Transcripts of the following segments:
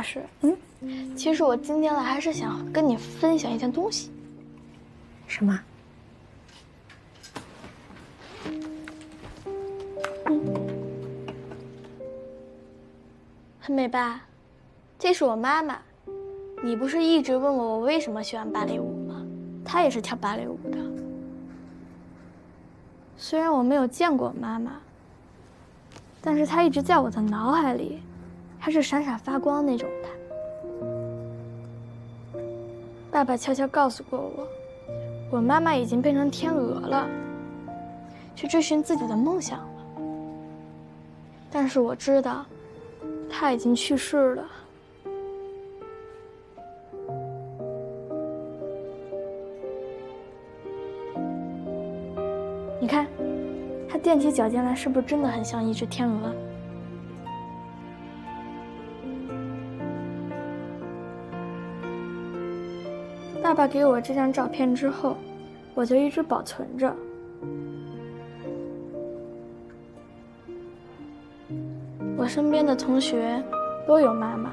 师，其实我今天来还是想跟你分享一件东西。什么？美爸，这是我妈妈。你不是一直问我为什么喜欢芭蕾舞吗？她也是跳芭蕾舞的。虽然我没有见过妈妈，但是她一直在我的脑海里，还是闪闪发光那种的。爸爸悄悄告诉过我，我妈妈已经变成天鹅了，去追寻自己的梦想了。但是我知道，她已经去世了。你看，她踮起脚尖来，是不是真的很像一只天鹅？爸爸给我这张照片之后，我就一直保存着。我身边的同学都有妈妈，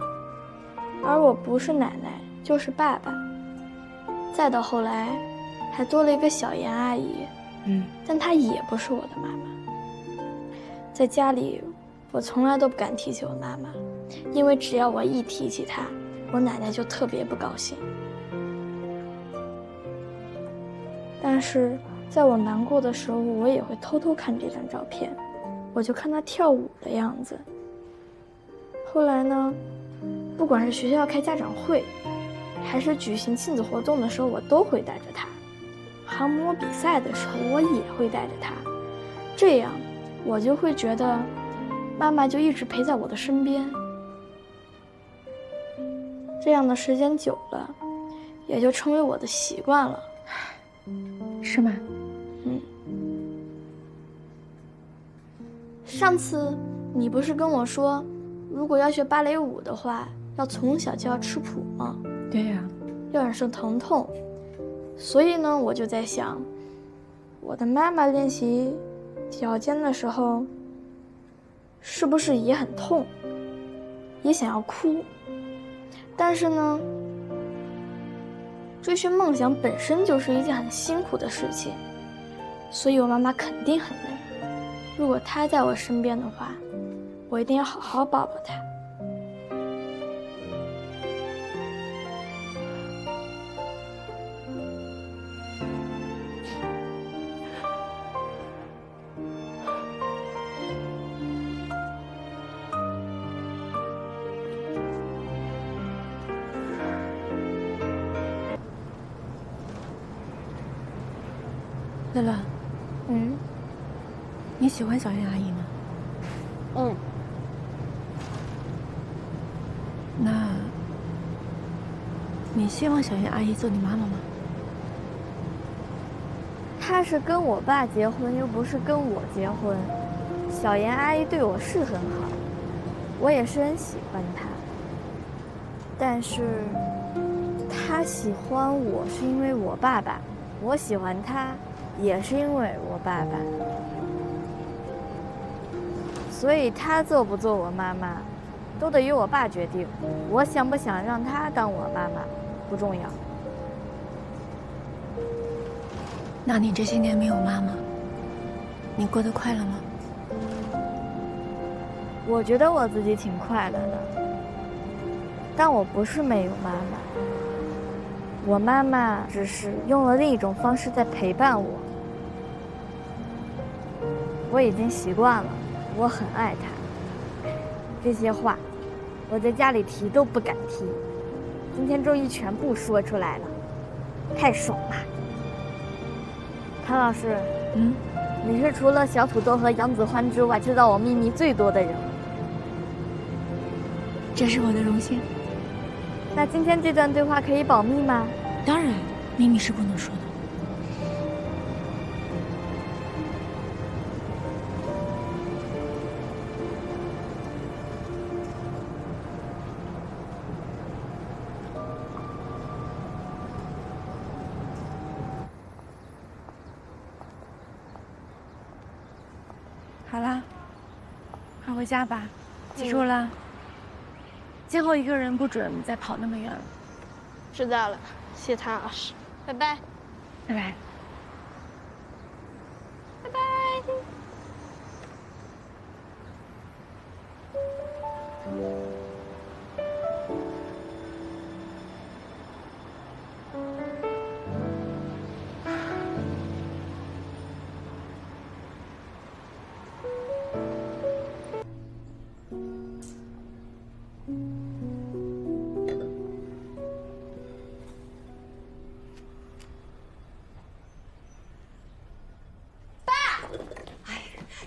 而我不是奶奶就是爸爸，再到后来还多了一个小妍阿姨，但她也不是我的妈妈。在家里，我从来都不敢提起我妈妈，因为只要我一提起她，我奶奶就特别不高兴。但是在我难过的时候，我也会偷偷看这张照片，我就看她跳舞的样子。后来呢，不管是学校开家长会，还是举行亲子活动的时候，我都会带着她。航模比赛的时候，我也会带着她。这样，我就会觉得，妈妈就一直陪在我的身边。这样的时间久了，也就成为我的习惯了。是吗？上次你不是跟我说，如果要学芭蕾舞的话，要从小就要吃谱吗？对呀，要忍受疼痛。所以呢，我就在想，我的妈妈练习脚尖的时候，是不是也很痛，也想要哭？但是呢，追寻梦想本身就是一件很辛苦的事情，所以我妈妈肯定很累。如果她在我身边的话，我一定要好好抱抱她。乐乐，你喜欢小燕阿姨吗？那，你希望小燕阿姨做你妈妈吗？她是跟我爸结婚，又不是跟我结婚。小妍阿姨对我是很好，我也是很喜欢她。但是，她喜欢我是因为我爸爸，我喜欢她也是因为我爸爸。所以她做不做我妈妈，都得由我爸决定。我想不想让她当我妈妈，不重要。那你这些年没有妈妈，你过得快乐吗？我觉得我自己挺快乐的，但我不是没有妈妈，我妈妈只是用了另一种方式在陪伴我。我已经习惯了，我很爱她。这些话，我在家里提都不敢提，今天终于全部说出来了，太爽了。谭老师，你是除了小土豆和杨子欢之外知道我秘密最多的人。这是我的荣幸。那今天这段对话可以保密吗？当然，秘密是不能说的。好啦，快回家吧，记住了。今后一个人不准再跑那么远了。知道了，谢唐老师，拜拜。拜拜。拜拜。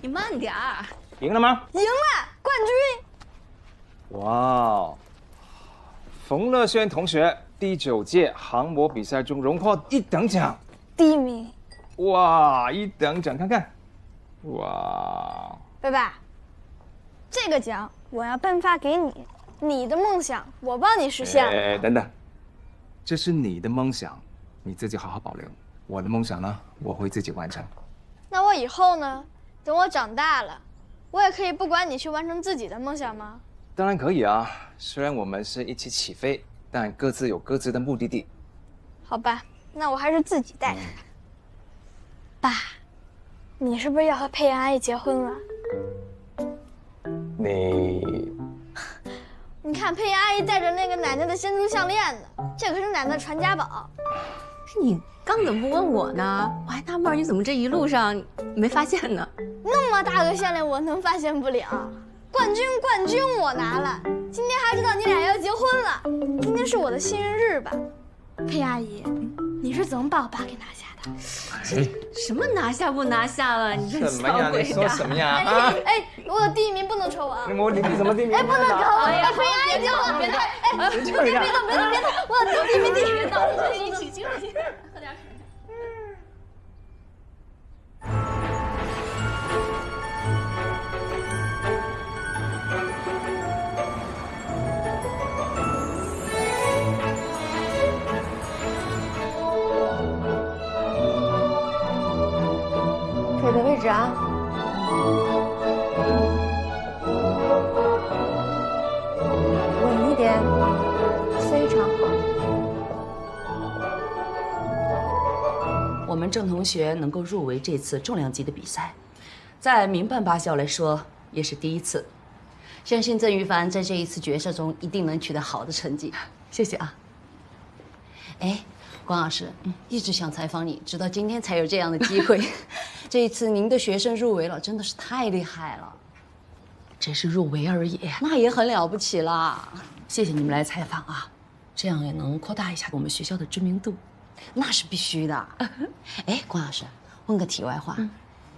你慢点儿。赢了吗？赢了，冠军！哇哦，冯乐轩同学第9届航模比赛中荣获1等奖，第1名。哇，1等奖，看看，哇！爸爸，这个奖我要颁发给你，你的梦想我帮你实现了。哎，等等，这是你的梦想，你自己好好保留。我的梦想呢，我会自己完成。那我以后呢？等我长大了，我也可以不管你去完成自己的梦想吗？当然可以啊，虽然我们是一起起飞，但各自有各自的目的地。好吧，那我还是自己带。爸，你是不是要和佩妍阿姨结婚了？你看佩妍阿姨戴着那个奶奶的珍珠项链呢，这可是奶奶的传家宝。你刚怎么不问我呢？我还纳闷你怎么这一路上没发现呢？那么大个项链我能发现不了？冠军我拿了，今天还知道你俩要结婚了。今天是我的幸运日吧？佩阿姨，你是怎么把我爸给拿下的？哎，什么拿下不拿下了？你这什么呀？你说什么呀？啊！我的第1名不能抽啊！你怎么第1名？不能抽！佩阿姨，别动！别动！我的第1名，别动！一起，喝点水。腿的位置啊，稳一点，非常好。我们郑同学能够入围这次重量级的比赛，在民办八校来说也是第1次。相信郑于凡在这一次决赛中一定能取得好的成绩。谢谢啊。哎，关老师，一直想采访你，直到今天才有这样的机会。这一次您的学生入围了，真的是太厉害了。只是入围而已，那也很了不起啦。谢谢你们来采访啊，这样也能扩大一下我们学校的知名度。那是必须的。哎，关老师，问个题外话，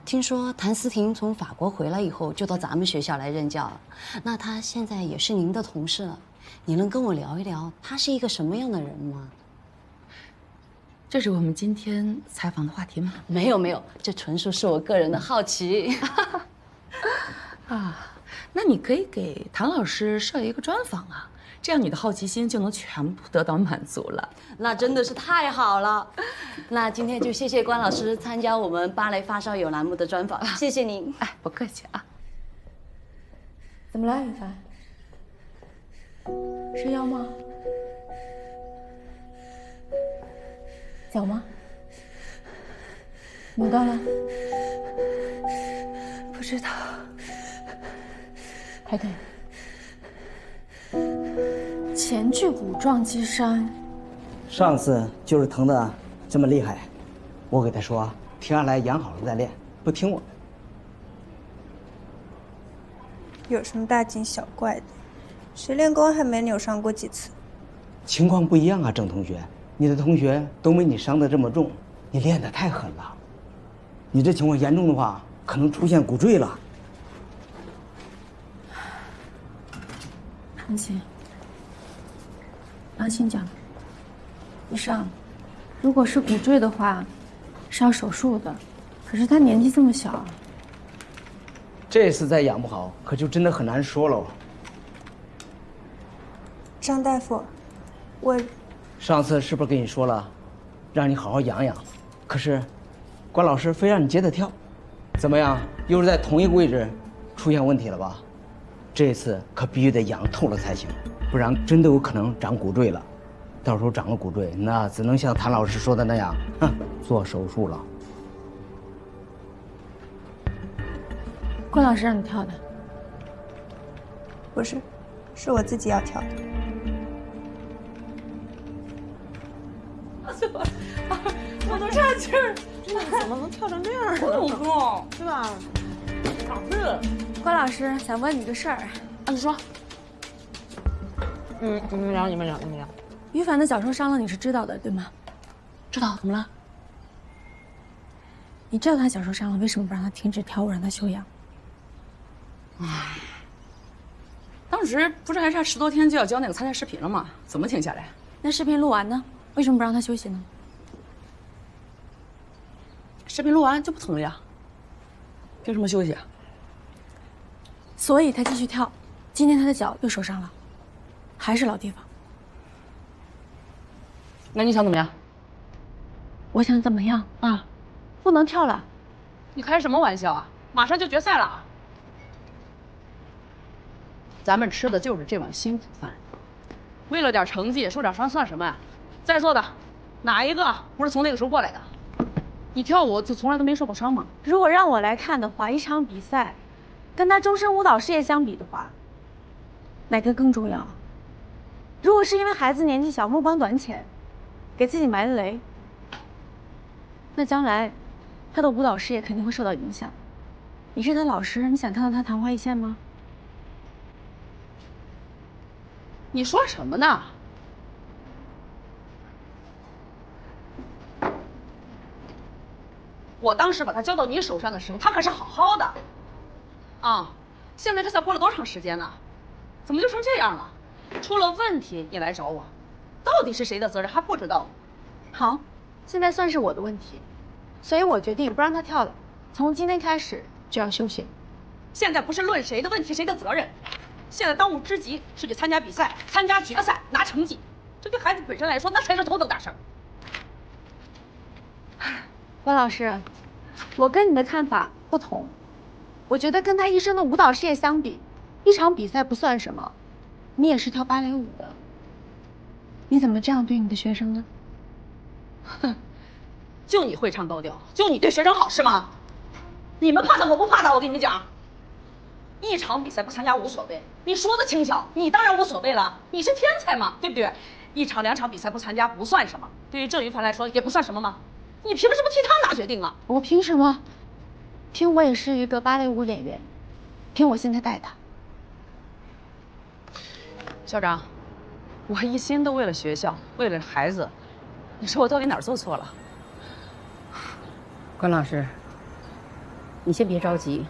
听说谭思婷从法国回来以后就到咱们学校来任教了，那她现在也是您的同事了，你能跟我聊一聊她是一个什么样的人吗？这是我们今天采访的话题吗？没有，这纯属是我个人的好奇。啊，那你可以给谭老师设一个专访啊，这样你的好奇心就能全部得到满足了。那真的是太好了。那今天就谢谢关老师参加我们芭蕾发烧友栏目的专访，谢谢您。哎，不客气啊。怎么了，雨凡？吃药吗？脚吗？扭到了？不知道。抬腿。前距骨撞击伤。上次就是疼的这么厉害，我给他说停下来养好了再练，不听我的。有什么大惊小怪的？谁练功还没扭伤过几次？情况不一样啊，郑同学，你的同学都没你伤得这么重，你练得太狠了。你这情况严重的话，可能出现骨坠了。郎心讲，医生，如果是骨坠的话，是要手术的。可是他年纪这么小，这次再养不好，可就真的很难说喽。张大夫，我上次是不是跟你说了，让你好好养养？可是，关老师非让你接着跳，怎么样？又是在同一个位置出现问题了吧？这次可必须得养透了才行，不然真的有可能长骨赘了。到时候长了骨赘，那只能像谭老师说的那样，做手术了。关老师让你跳的，不是，是我自己要跳的。我都岔气儿，怎么能跳成这样呢？老公，对吧？关老师想问你个事儿。你说，你们聊。于凡的脚受伤了，你是知道的，对吗？知道怎么了？你知道他脚受伤了，为什么不让他停止跳舞，让他休养？当时不是还差10多天就要交那个参赛视频了吗？怎么停下来？那视频录完呢？为什么不让他休息呢？视频录完就不同意啊？凭什么休息啊？所以他继续跳。今天他的脚又受伤了，还是老地方。那你想怎么样？我想怎么样啊？不能跳了。你开什么玩笑啊？马上就决赛了。咱们吃的就是这碗辛苦饭，为了点成绩受点伤算什么呀？在座的哪一个不是从那个时候过来的？你跳舞就从来都没受过伤吗？如果让我来看的话，一场比赛跟他终身舞蹈事业相比的话，哪个更重要？如果是因为孩子年纪小、目光短浅，给自己埋了雷，那将来他的舞蹈事业肯定会受到影响。你是他老师，你想看到他昙花一现吗？你说什么呢？我当时把他交到你手上的时候，他可是好好的，啊，现在这才过了多长时间呢？怎么就成这样了？出了问题你来找我，到底是谁的责任还不知道？好，现在算是我的问题，所以我决定不让他跳了，从今天开始就要休息。现在不是论谁的问题谁的责任，现在当务之急是去参加比赛、参加决赛、拿成绩，这对孩子本身来说那才是头等大事儿。关老师，我跟你的看法不同，我觉得跟他一生的舞蹈事业相比，一场比赛不算什么。你也是跳芭蕾舞的，你怎么这样对你的学生呢？哼，就你会唱高调，就你对学生好是吗？你们怕他，我不怕他。我跟你们讲，一场比赛不参加无所谓，你说的轻巧，你当然无所谓了，你是天才嘛，对不对？1场2场比赛不参加不算什么，对于郑于凡来说也不算什么吗？你凭什么替他拿决定啊？我凭什么？凭我也是一个芭蕾舞演员，凭我现在带他。校长，我一心都为了学校，为了孩子，你说我到底哪儿做错了？关老师，你先别着急，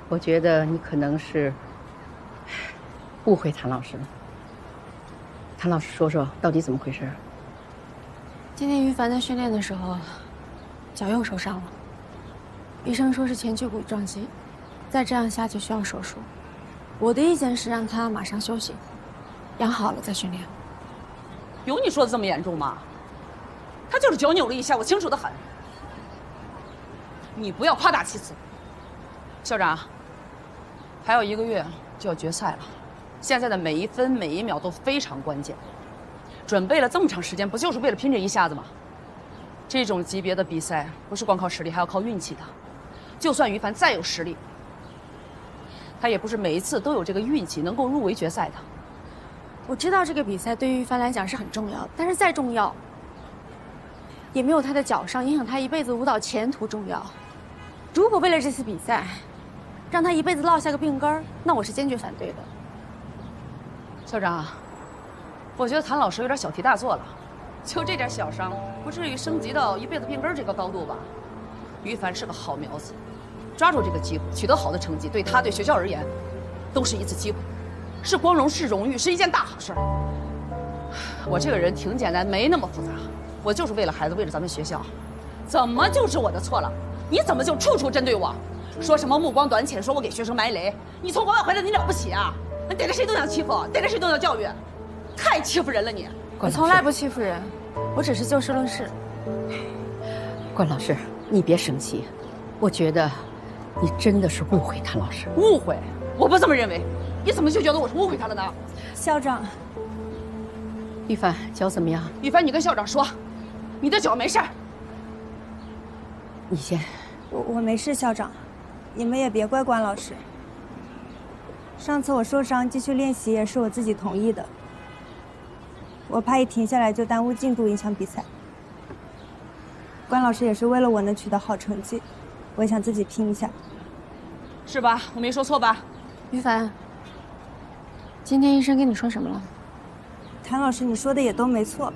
我觉得你可能是误会谭老师了。谭老师说说到底怎么回事？今天于凡在训练的时候，脚又受伤了，医生说是前距骨撞击，再这样下去需要手术。我的意见是让他马上休息，养好了再训练。有你说的这么严重吗？他就是脚扭了一下，我清楚的很。你不要夸大其词。校长，还有1个月就要决赛了，现在的每一分每一秒都非常关键。准备了这么长时间，不就是为了拼这一下子吗？这种级别的比赛不是光靠实力，还要靠运气的。就算于凡再有实力，他也不是每一次都有这个运气能够入围决赛的。我知道这个比赛对于于凡来讲是很重要的，但是再重要，也没有他的脚伤影响他一辈子舞蹈前途重要。如果为了这次比赛，让他一辈子落下个病根儿，那我是坚决反对的。校长，我觉得谭老师有点小题大做了，就这点小伤，不至于升级到一辈子病根这个高度吧？于凡是个好苗子，抓住这个机会，取得好的成绩，对他对学校而言，都是一次机会，是光荣，是荣誉，是一件大好事儿。我这个人挺简单，没那么复杂，我就是为了孩子，为了咱们学校，怎么就是我的错了？你怎么就处处针对我？说什么目光短浅，说我给学生埋雷？你从国外回来，你了不起啊？你逮着谁都想欺负，逮着谁都要教育，太欺负人了你！我从来不欺负人，我只是就事论事。关老师，你别生气，我觉得你真的是误会谭老师。误会？我不这么认为。你怎么就觉得我是误会他了呢？校长，玉凡，脚怎么样？羽凡，你跟校长说，你的脚没事儿。你先。我没事，校长，你们也别怪关老师。上次我受伤继续练习也是我自己同意的，我怕一停下来就耽误进度，影响比赛。关老师也是为了我能取得好成绩，我也想自己拼一下。是吧？我没说错吧？于凡，今天医生跟你说什么了？谭老师，你说的也都没错。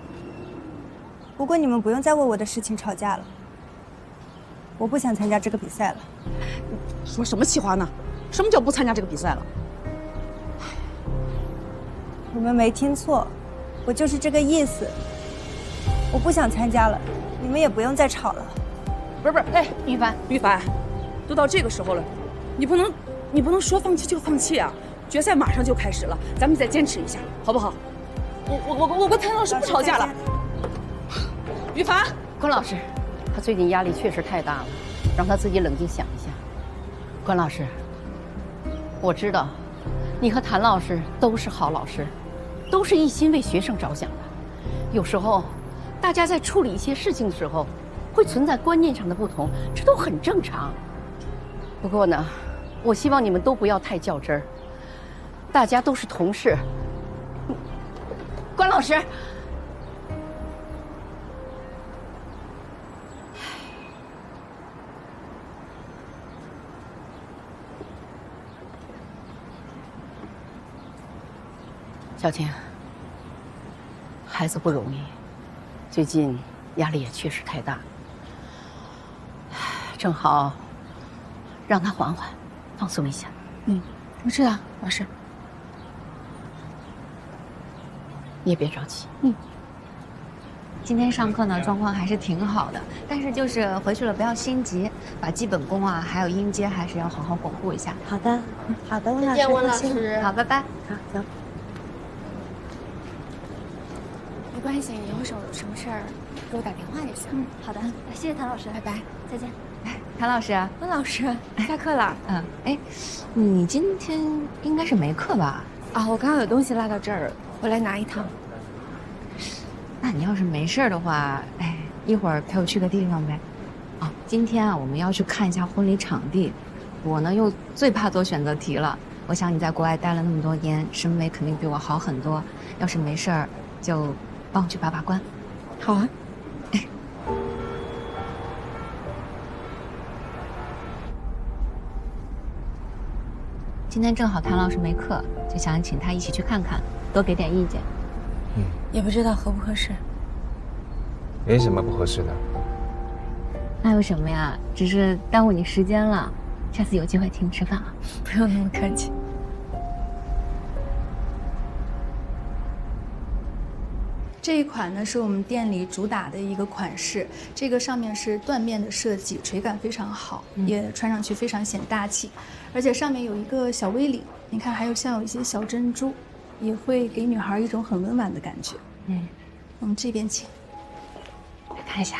不过你们不用再为我的事情吵架了，我不想参加这个比赛了。说什么气话呢？什么叫不参加这个比赛了？你们没听错，我就是这个意思。我不想参加了，你们也不用再吵了。不是，哎，羽凡，都到这个时候了，你不能说放弃就放弃啊！决赛马上就开始了，咱们再坚持一下，好不好？我跟谭老师不吵架了。羽凡，关老师，他最近压力确实太大了，让他自己冷静想一下。关老师，我知道，你和谭老师都是好老师，都是一心为学生着想的。有时候，大家在处理一些事情的时候，会存在观念上的不同，这都很正常。不过呢，我希望你们都不要太较真儿，大家都是同事。关老师。小晴，孩子不容易，最近压力也确实太大，正好让他缓缓，放松一下。我知道，老师。你也别着急。今天上课呢，状况还是挺好的，但是就是回去了不要心急，把基本功啊，还有音阶还是要好好巩固一下。好的，好的，温老师，温老师。好，拜拜。好，走。没关系，你以后什么事儿给我打电话也行。好的，谢谢谭老师，拜拜，再见。谭老师，温老师，下课了。哎，你今天应该是没课吧？啊，我刚刚有东西落到这儿，回来拿一趟。那你要是没事的话，哎，一会儿陪我去个地方呗。哦，今天啊，我们要去看一下婚礼场地。我呢又最怕做选择题了。我想你在国外待了那么多年，审美肯定比我好很多。要是没事儿，就帮我去把把关。好啊。今天正好谭老师没课，就想请他一起去看看，多给点意见。也不知道合不合适。没什么不合适的。那有什么呀？只是耽误你时间了。下次有机会请你吃饭啊。不用那么客气。这一款呢是我们店里主打的一个款式，这个上面是缎面的设计，垂感非常好，也穿上去非常显大气，而且上面有一个小 V 领，你看还有像有一些小珍珠，也会给女孩一种很温婉的感觉。我们这边请，来看一下。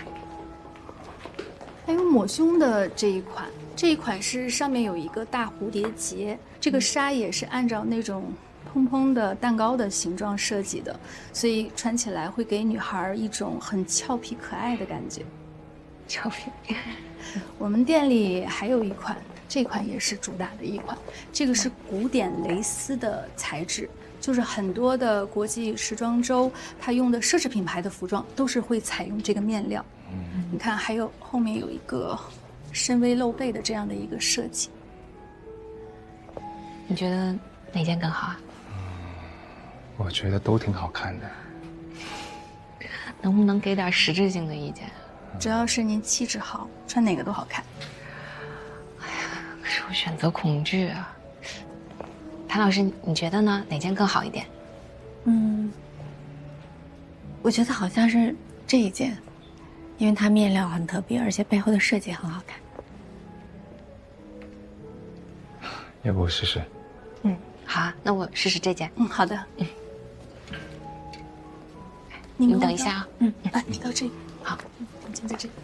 还有抹胸的这一款，这一款是上面有一个大蝴蝶结，这个纱也是按照那种蓬蓬的蛋糕的形状设计的，所以穿起来会给女孩一种很俏皮可爱的感觉。俏皮。我们店里还有一款，这款也是主打的一款，这个是古典蕾丝的材质，就是很多的国际时装周，它用的奢侈品牌的服装都是会采用这个面料。你看，还有后面有一个深 V 露背的这样的一个设计。你觉得哪件更好啊？我觉得都挺好看的。能不能给点实质性的意见？只要是您气质好，穿哪个都好看。哎呀，可是我选择恐惧啊。谭老师，你觉得呢？哪件更好一点？我觉得好像是这一件，因为它面料很特别，而且背后的设计很好看。要不我试试？好啊，那我试试这件。好的。你等一下啊。来，你到这里。好，你先在这里。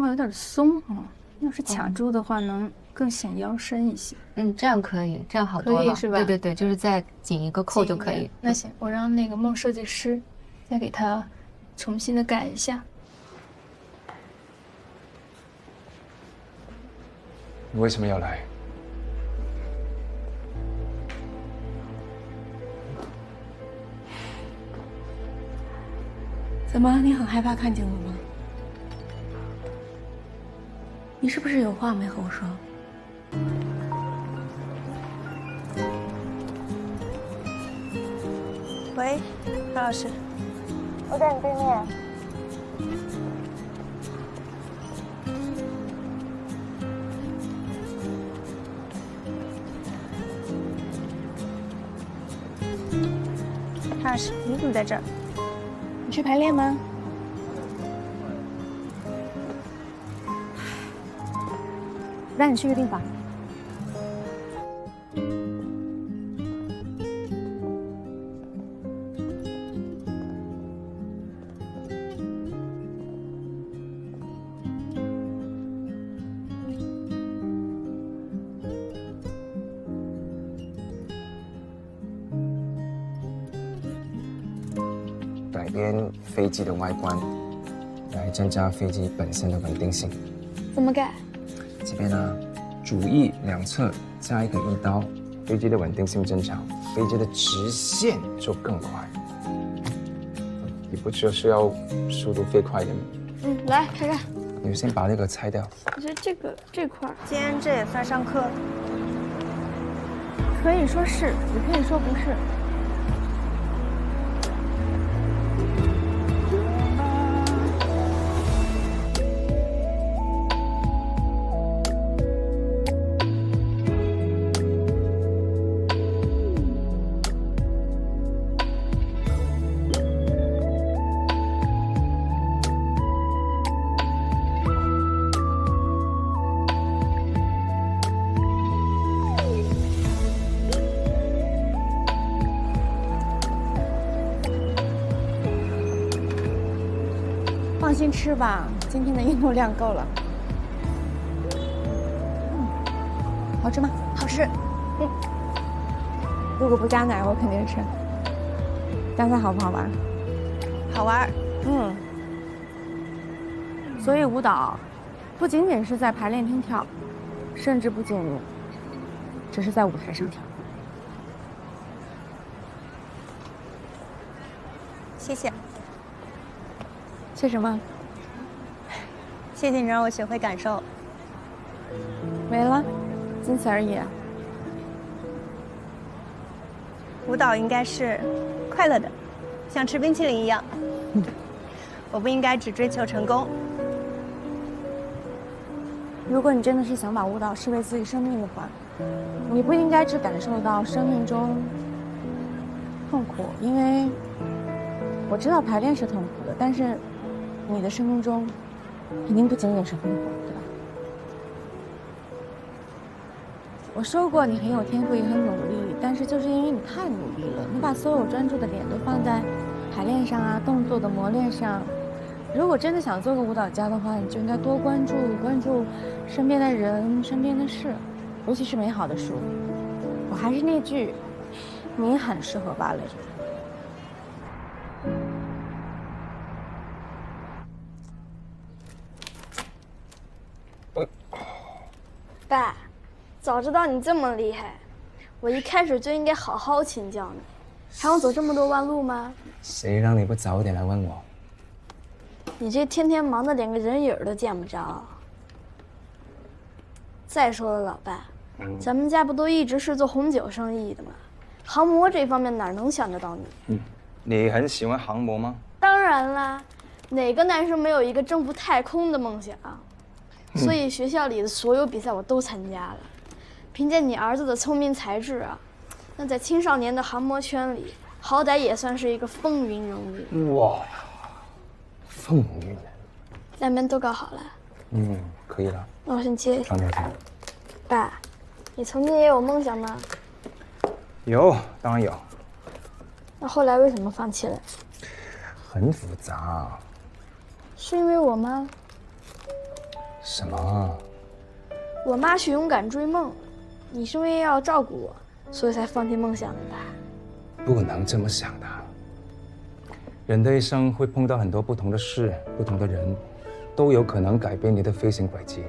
方有点松啊，要是卡住的话，能更显腰身一些。这样可以，这样好多了，可以是吧？对对对，就是再紧一个扣就可以。那行，我让那个孟设计师再给他重新的改一下。你为什么要来？怎么，你很害怕看见我吗？你是不是有话没和我说？喂，何老师，我在你对面。何老师，你怎么在这儿？你去排练吗？我带你去个地方。改变飞机的外观，来增加飞机本身的稳定性。怎么改？这边呢，主翼两侧加一个翼刀，飞机的稳定性增强，飞机的直线就更快。你不就是要速度飞快一点吗？来开干。你先把那个拆掉。我觉得这块儿，今天这也算上课了。可以说是，也可以说不是。放心吃吧，今天的运动量够了。好吃吗？好吃。如果不加奶，我肯定吃。加菜好不好玩？好玩。所以舞蹈不仅仅是在排练厅跳，甚至不仅只是在舞台上跳。谢谢。谢什么？谢谢你让我学会感受。没了，仅此而已。舞蹈应该是快乐的，像吃冰淇淋一样。我不应该只追求成功。如果你真的是想把舞蹈视为自己生命的话，你不应该只感受到生命中痛苦，因为我知道排练是痛苦的，但是你的生命中肯定不仅仅是痛苦，对吧？我说过你很有天赋，也很努力，但是就是因为你太努力了，你把所有专注的点都放在排练上啊，动作的磨练上。如果真的想做个舞蹈家的话，你就应该多关注身边的人、身边的事，尤其是美好的事物。我还是那句，你很适合芭蕾。爸，早知道你这么厉害，我一开始就应该好好请教你，还用走这么多弯路吗？谁让你不早点来问我？你这天天忙得连个人影都见不着。再说了，老爸，咱们家不都一直是做红酒生意的吗？航模这方面哪能想得到你？你很喜欢航模吗？当然啦，哪个男生没有一个征服太空的梦想？所以学校里的所有比赛我都参加了。凭借你儿子的聪明才智啊，那在青少年的航模圈里，好歹也算是一个风云人物。哇，风云人。两边都搞好了。可以了。那我先接一下。张小姐，爸，你曾经也有梦想吗？有，当然有。那后来为什么放弃了？很复杂。是因为我吗？什么？我妈许勇敢追梦，你是因为要照顾我，所以才放弃梦想的吧？不能这么想的。人的一生会碰到很多不同的事，不同的人，都有可能改变你的飞行轨迹。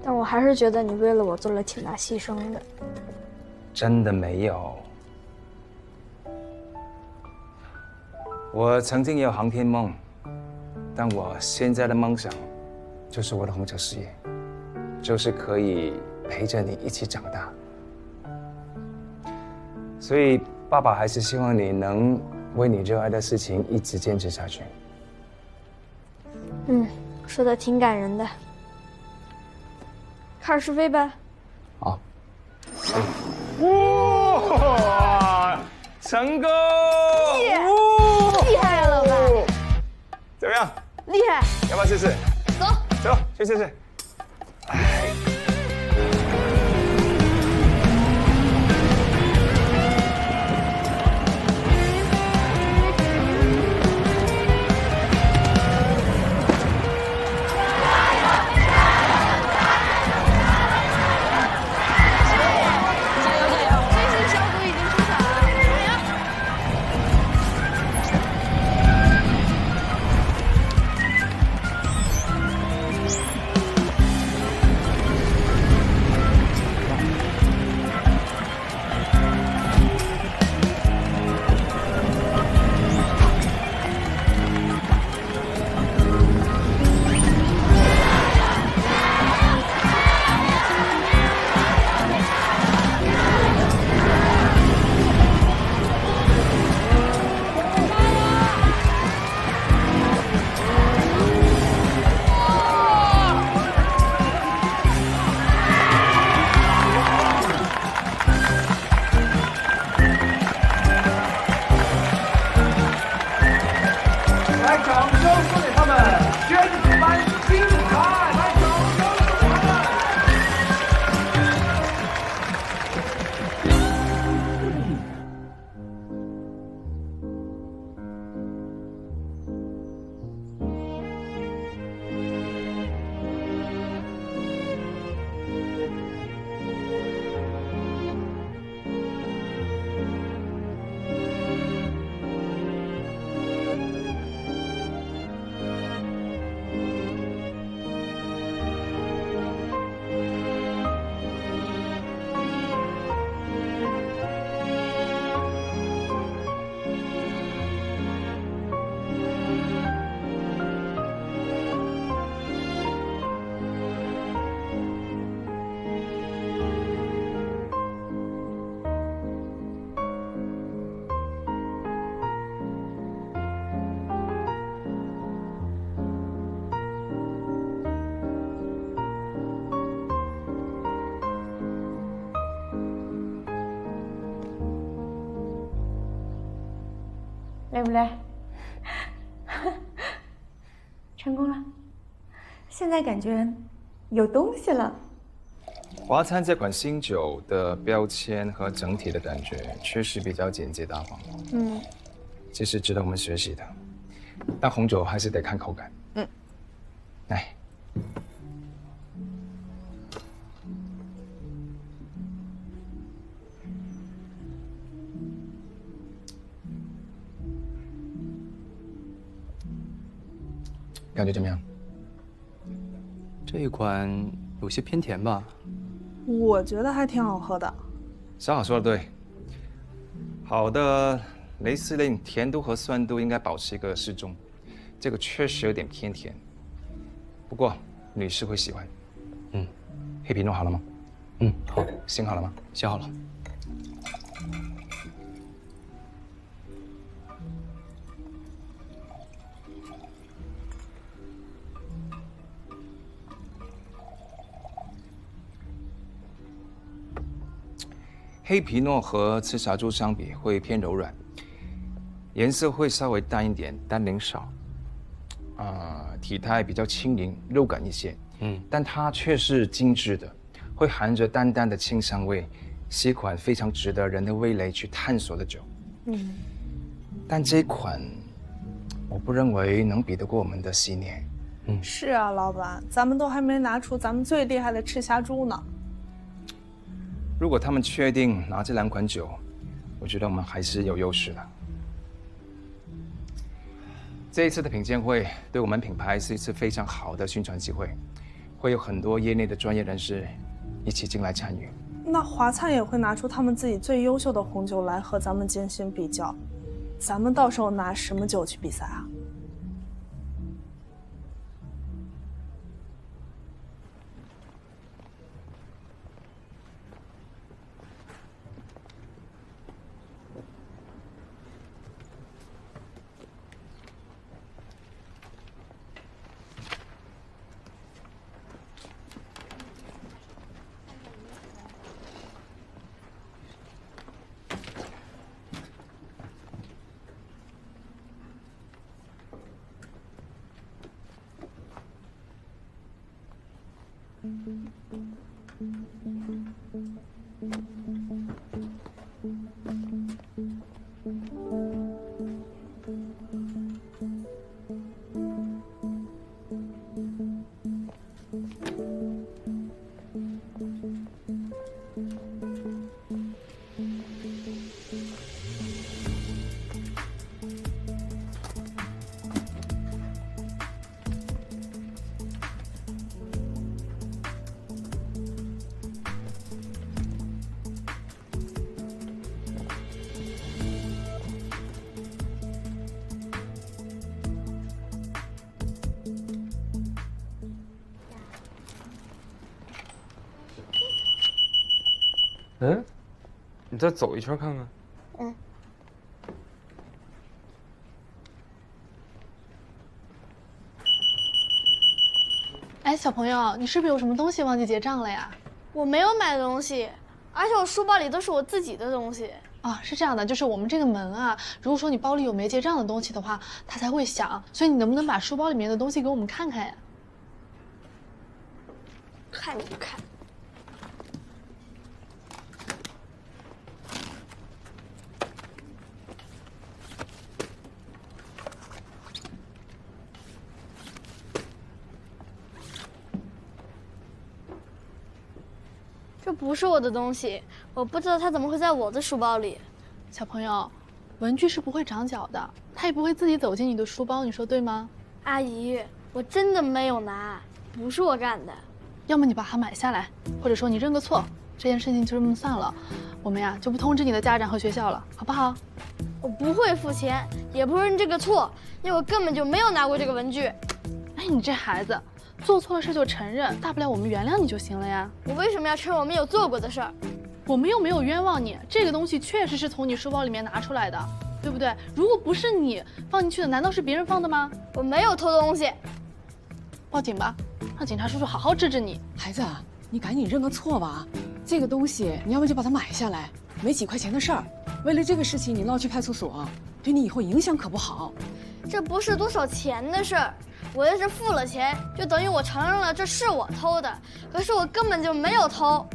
但我还是觉得你为了我做了挺大牺牲的。真的没有。我曾经也有航天梦，但我现在的梦想就是我的红球事业，就是可以陪着你一起长大。所以爸爸还是希望你能为你热爱的事情一直坚持下去。说的挺感人的。开始试飞吧。好。哇！成功！厉害了吧？怎么样？厉害！要不要试试？走，走，去试试。累不累？成功了，现在感觉有东西了。华餐这款新酒的标签和整体的感觉确实比较简洁大方，这是值得我们学习的。但红酒还是得看口感。来。感觉怎么样？这一款有些偏甜吧？我觉得还挺好喝的。小好说的对，好的雷司令甜度和酸度应该保持一个适中，这个确实有点偏甜，不过女士会喜欢。黑皮诺好了吗？好。醒好了吗？醒好了。黑皮诺和赤霞珠相比会偏柔软，颜色会稍微淡一点，单宁少，体态比较轻盈，肉感一些。但它却是精致的，会含着淡淡的清香味，是一款非常值得人的味蕾去探索的酒。但这款，我不认为能比得过我们的昔年。是啊，老板，咱们都还没拿出咱们最厉害的赤霞珠呢。如果他们确定拿这2款酒，我觉得我们还是有优势的。这一次的品鉴会对我们品牌是一次非常好的宣传机会，会有很多业内的专业人士一起进来参与。那华灿也会拿出他们自己最优秀的红酒来和咱们进行比较，咱们到时候拿什么酒去比赛啊？你再走一圈看看。嗯。哎，小朋友，你是不是有什么东西忘记结账了呀？我没有买东西，而且我书包里都是我自己的东西。啊，是这样的，就是我们这个门啊，如果说你包里有没结账的东西的话，它才会响。所以你能不能把书包里面的东西给我们看看呀？看你不看。这不是我的东西，我不知道它怎么会在我的书包里。小朋友，文具是不会长脚的，它也不会自己走进你的书包，你说对吗？阿姨，我真的没有拿，不是我干的。要么你把它买下来，或者说你认个错，这件事情就这么算了。我们呀就不通知你的家长和学校了，好不好？我不会付钱，也不认这个错，因为我根本就没有拿过这个文具。哎，你这孩子。做错了事就承认，大不了我们原谅你就行了呀。我为什么要承认我们有做过的事儿？我们又没有冤枉你，这个东西确实是从你书包里面拿出来的，对不对？如果不是你放进去的，难道是别人放的吗？我没有偷东西。报警吧，让警察叔叔好好治治你。孩子，你赶紧认个错吧。这个东西你要不就把它买下来，没几块钱的事儿。为了这个事情你闹去派出所，对你以后影响可不好。这不是多少钱的事儿。我要是付了钱，就等于我承认了这是我偷的。可是我根本就没有偷，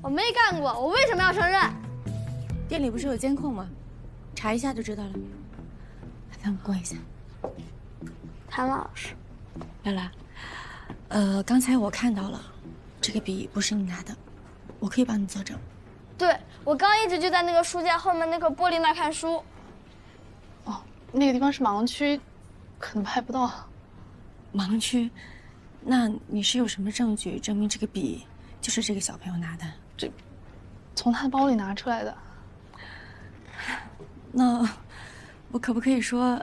我没干过，我为什么要承认？店里不是有监控吗？查一下就知道了。咱们过一下。谭老师，来来，刚才我看到了，这个笔不是你拿的，我可以帮你作证。对，我刚一直就在那个书架后面那块玻璃那儿看书。哦，那个地方是盲区。可能拍不到。盲区？那你是有什么证据证明这个笔就是这个小朋友拿的？这，从他的包里拿出来的。那我可不可以说，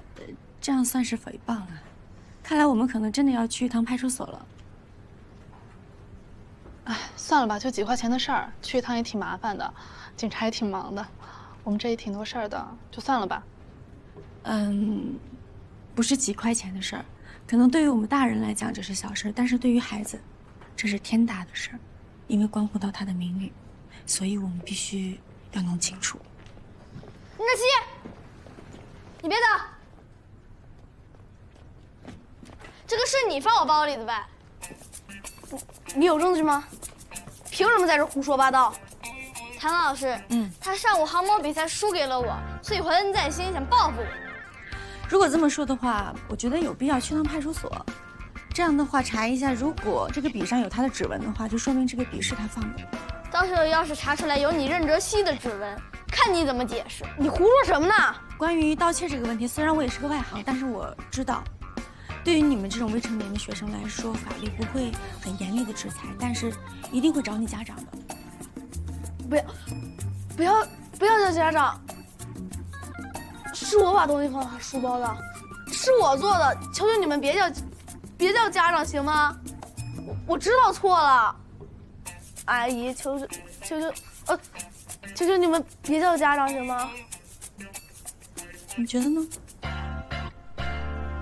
这样算是诽谤啊？看来我们可能真的要去一趟派出所了。哎，算了吧，就几块钱的事儿，去一趟也挺麻烦的，警察也挺忙的，我们这也挺多事儿的，就算了吧。不是几块钱的事儿，可能对于我们大人来讲这是小事，但是对于孩子，这是天大的事儿，因为关乎到他的名誉，所以我们必须要弄清楚。任志熙，你别走，这个是你放我包里的呗？你有证据吗？凭什么在这胡说八道？谭老师，他上午航模比赛输给了我，所以怀恨在心，想报复我。如果这么说的话，我觉得有必要去趟派出所。这样的话，查一下，如果这个笔上有他的指纹的话，就说明这个笔是他放的。到时候要是查出来有你任哲熙的指纹，看你怎么解释。你胡说什么呢？关于盗窃这个问题，虽然我也是个外行，但是我知道，对于你们这种未成年的学生来说，法律不会很严厉的制裁，但是一定会找你家长的。不要叫家长，是我把东西放到书包的，是我做的，求求你们别叫家长行吗？我知道错了，阿姨，求求你们别叫家长行吗？你觉得呢？